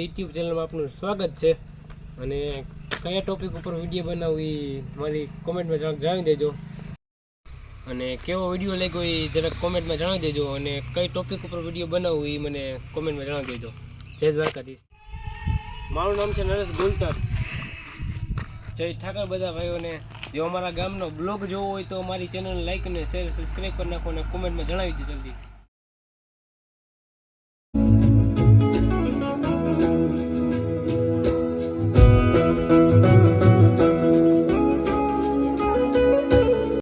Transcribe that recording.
YouTube ચેનલમાં આપનું સ્વાગત છે અને કયા ટોપિક ઉપર વિડીયો બનાવવું એ મારી કોમેન્ટમાં જણાવી દેજો અને કેવો વિડીયો લાગ્યો એ જરાક કોમેન્ટમાં જણાવી દેજો અને કઈ ટોપિક ઉપર વિડીયો બનાવવું એ મને કોમેન્ટમાં જણાવી દેજો. જય દ્વારકાધીશ. મારું નામ છે નરેશ ગુલતર. જય ઠાકર બધા ભાઈઓને. જો અમારા ગામનો બ્લોગ જોવો હોય તો અમારી ચેનલ લાઈક અને શેર સબસ્ક્રાઈબ કરી નાખો અને કોમેન્ટમાં જણાવી દો જલ્દી.